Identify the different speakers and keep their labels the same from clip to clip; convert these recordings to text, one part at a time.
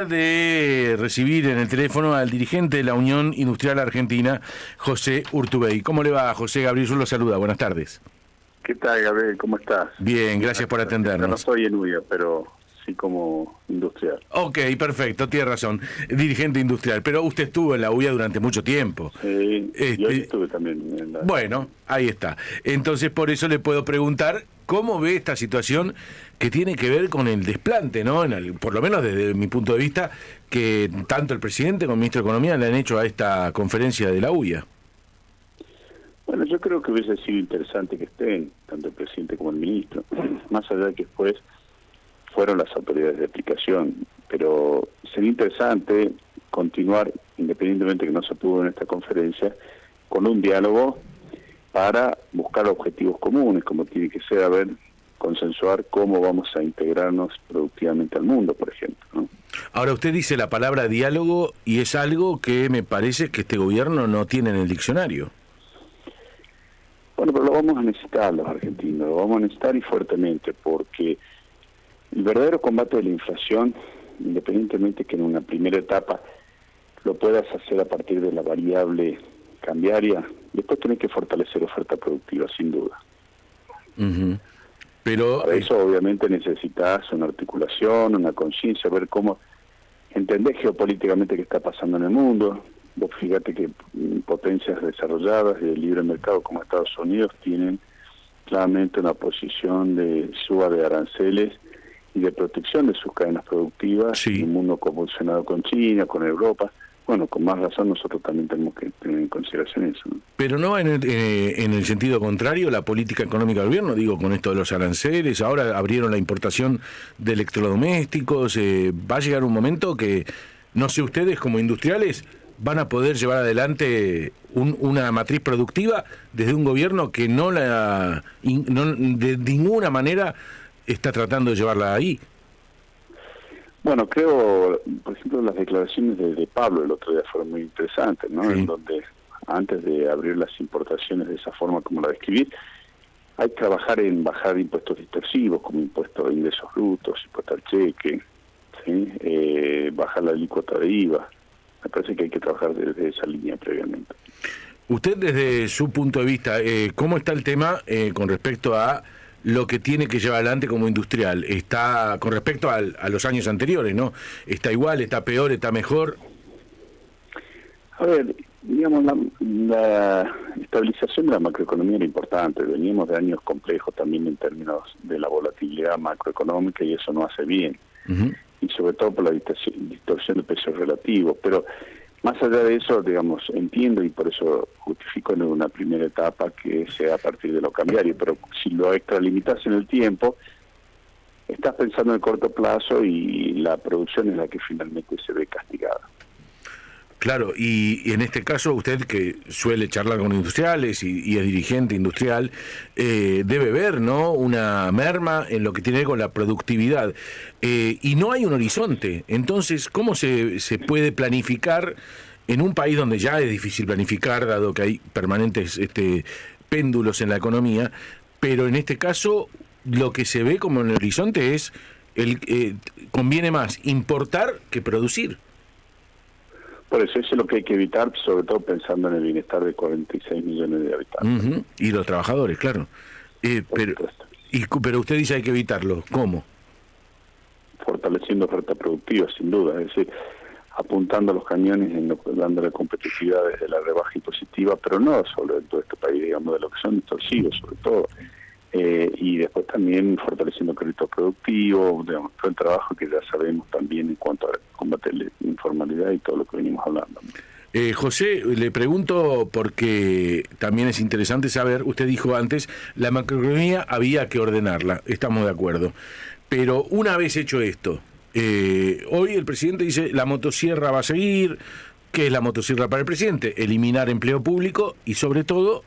Speaker 1: De recibir en el teléfono al dirigente de la Unión Industrial Argentina, José Urtubey. ¿Cómo le va, José? Gabriel lo saluda. Buenas tardes.
Speaker 2: ¿Qué tal, Gabriel? ¿Cómo estás?
Speaker 1: Bien, gracias por atendernos.
Speaker 2: No soy en UIA, pero sí como industrial.
Speaker 1: Ok, perfecto, tiene razón. Dirigente industrial, pero usted estuvo en la UIA durante mucho tiempo.
Speaker 2: Sí, yo estuve también en la...
Speaker 1: Bueno, ahí está. Entonces, por eso le puedo preguntar cómo ve esta situación que tiene que ver con el desplante, ¿no? Por lo menos desde mi punto de vista, que tanto el presidente como el ministro de Economía le han hecho a esta conferencia de la UIA.
Speaker 2: Bueno, yo creo que hubiese sido interesante que estén, tanto el presidente como el ministro, más allá de que después fueron las autoridades de aplicación, pero sería interesante continuar, independientemente que no se pudo en esta conferencia, con un diálogo para buscar objetivos comunes, como tiene que ser, consensuar cómo vamos a integrarnos productivamente al mundo, por ejemplo, ¿no?
Speaker 1: Ahora, usted dice la palabra diálogo y es algo que me parece que este gobierno no tiene en el diccionario.
Speaker 2: Bueno, pero lo vamos a necesitar los argentinos, lo vamos a necesitar y fuertemente, porque el verdadero combate de la inflación, independientemente que en una primera etapa lo puedas hacer a partir de la variable cambiaria, después tenés que fortalecer oferta productiva, sin duda.
Speaker 1: Pero
Speaker 2: para eso obviamente necesitas una articulación, una conciencia, ver cómo entender geopolíticamente qué está pasando en el mundo. Vos fíjate que potencias desarrolladas de libre mercado como Estados Unidos tienen claramente una posición de suba de aranceles y de protección de sus cadenas productivas,
Speaker 1: sí.
Speaker 2: En un mundo convulsionado con China, con Europa. Bueno, con más razón nosotros también tenemos que tener en consideración eso, ¿no?
Speaker 1: Pero no en el sentido contrario, la política económica del gobierno, digo, con esto de los aranceles, ahora abrieron la importación de electrodomésticos, va a llegar un momento que, no sé, ustedes como industriales van a poder llevar adelante una matriz productiva desde un gobierno que no de ninguna manera está tratando de llevarla ahí.
Speaker 2: Bueno, creo, por ejemplo, las declaraciones de Pablo el otro día fueron muy interesantes, ¿no?
Speaker 1: Sí.
Speaker 2: En donde, antes de abrir las importaciones de esa forma como la describí, hay que trabajar en bajar impuestos distorsivos, como impuestos de ingresos brutos, impuesto al cheque, ¿sí? Bajar la alícuota de IVA. Me parece que hay que trabajar desde esa línea previamente.
Speaker 1: Usted, desde su punto de vista, ¿cómo está el tema con respecto a lo que tiene que llevar adelante como industrial? Está con respecto a los años anteriores, ¿no? ¿Está igual, está peor, está mejor?
Speaker 2: A ver, digamos, la estabilización de la macroeconomía era importante. Veníamos de años complejos también en términos de la volatilidad macroeconómica y eso no hace bien. Y sobre todo por la distorsión de precios relativos. Pero más allá de eso, digamos, entiendo y por eso justifico en una primera etapa que sea a partir de lo cambiario, pero si lo extralimitas en el tiempo, estás pensando en el corto plazo y la producción es la que finalmente se ve castigada.
Speaker 1: Claro, y en este caso usted, que suele charlar con industriales y es dirigente industrial, debe ver, ¿no?, una merma en lo que tiene que ver con la productividad. Y no hay un horizonte. Entonces, ¿cómo se puede planificar en un país donde ya es difícil planificar, dado que hay permanentes péndulos en la economía? Pero en este caso, lo que se ve como en el horizonte es, conviene más importar que producir.
Speaker 2: Por eso es lo que hay que evitar, sobre todo pensando en el bienestar de 46 millones de habitantes.
Speaker 1: Y los trabajadores, claro. Pero usted dice hay que evitarlo. ¿Cómo?
Speaker 2: Fortaleciendo oferta productiva, sin duda. Es decir, apuntando los cañones, dando la competitividad desde la rebaja impositiva, pero no solo en todo este país, digamos, de lo que son distorsivos, sobre todo. Y después también fortaleciendo crédito productivo, digamos, todo el trabajo que ya sabemos también en cuanto a combatir la informalidad y todo lo que venimos hablando.
Speaker 1: José, le pregunto porque también es interesante saber, usted dijo antes, la macroeconomía había que ordenarla, estamos de acuerdo, pero una vez hecho esto, hoy el presidente dice la motosierra va a seguir. ¿Qué es la motosierra para el presidente? Eliminar empleo público y sobre todo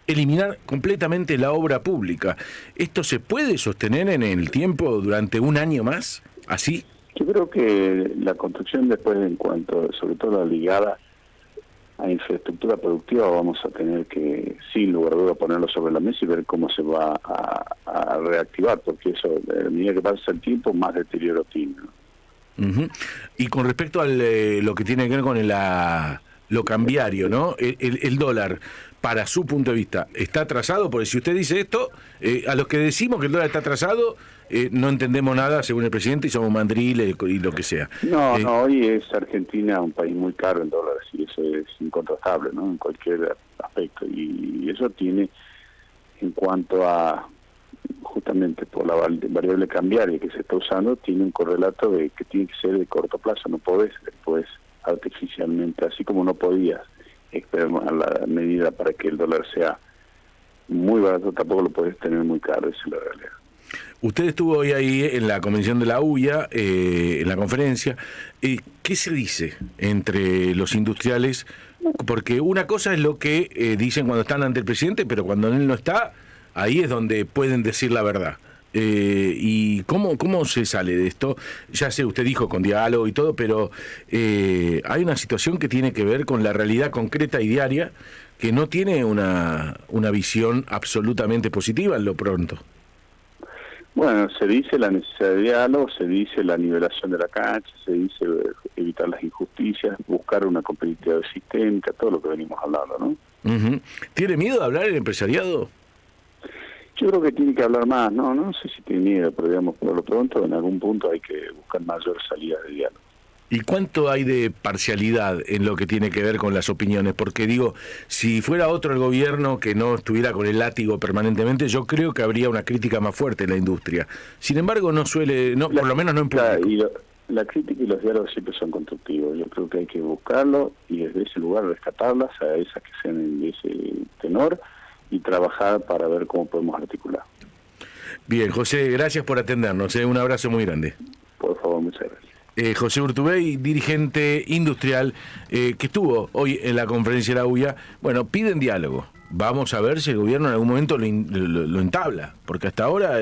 Speaker 1: eliminar completamente la obra pública. ¿Esto se puede sostener en el tiempo durante un año más? ¿Así?
Speaker 2: Yo creo que la construcción después, en cuanto, sobre todo la ligada a infraestructura productiva, vamos a tener que, sin lugar a duda, ponerlo sobre la mesa y ver cómo se va a reactivar, porque eso, a medida que pasa el tiempo, más deterioro tiene, ¿no?
Speaker 1: Ujú. Y con respecto al lo que tiene que ver con lo cambiario, ¿no? El dólar, para su punto de vista, ¿está atrasado? Porque si usted dice esto, a los que decimos que el dólar está atrasado, no entendemos nada, según el presidente, y somos mandriles y lo que sea.
Speaker 2: No, hoy es Argentina un país muy caro en dólares y eso es incontrastable, ¿no? En cualquier aspecto. Y eso tiene, en cuanto a, justamente por la variable cambiaria que se está usando, tiene un correlato de que tiene que ser de corto plazo, no podés después artificialmente, así como no podías esperar a la medida para que el dólar sea muy barato, tampoco lo podés tener muy caro, esa es la realidad.
Speaker 1: Usted estuvo hoy ahí en la convención de la UIA, en la conferencia. ¿Qué se dice entre los industriales? Porque una cosa es lo que dicen cuando están ante el presidente, pero cuando él no está, ahí es donde pueden decir la verdad. ¿Y cómo se sale de esto? Ya sé, usted dijo con diálogo y todo, pero hay una situación que tiene que ver con la realidad concreta y diaria, que no tiene una visión absolutamente positiva en lo pronto.
Speaker 2: Bueno, se dice la necesidad de diálogo, se dice la nivelación de la cancha, se dice evitar las injusticias, buscar una competitividad sistémica, todo lo que venimos hablando, ¿no?
Speaker 1: Uh-huh. ¿Tiene miedo de hablar el empresariado?
Speaker 2: Yo creo que tiene que hablar más, no sé si tiene miedo, pero digamos, por lo pronto en algún punto hay que buscar mayor salida de diálogo.
Speaker 1: ¿Y cuánto hay de parcialidad en lo que tiene que ver con las opiniones? Porque digo, si fuera otro el gobierno que no estuviera con el látigo permanentemente, yo creo que habría una crítica más fuerte en la industria. Sin embargo, no suele, por lo menos no en público.
Speaker 2: La crítica y los diálogos siempre son constructivos. Yo creo que hay que buscarlo y desde ese lugar rescatarlas a esas que sean de ese tenor y trabajar para ver cómo podemos articular.
Speaker 1: Bien, José, gracias por atendernos. Un abrazo muy grande.
Speaker 2: Por favor, muchas gracias.
Speaker 1: José Urtubey, dirigente industrial, que estuvo hoy en la conferencia de la UIA. Bueno, piden diálogo. Vamos a ver si el gobierno en algún momento lo entabla, porque hasta ahora...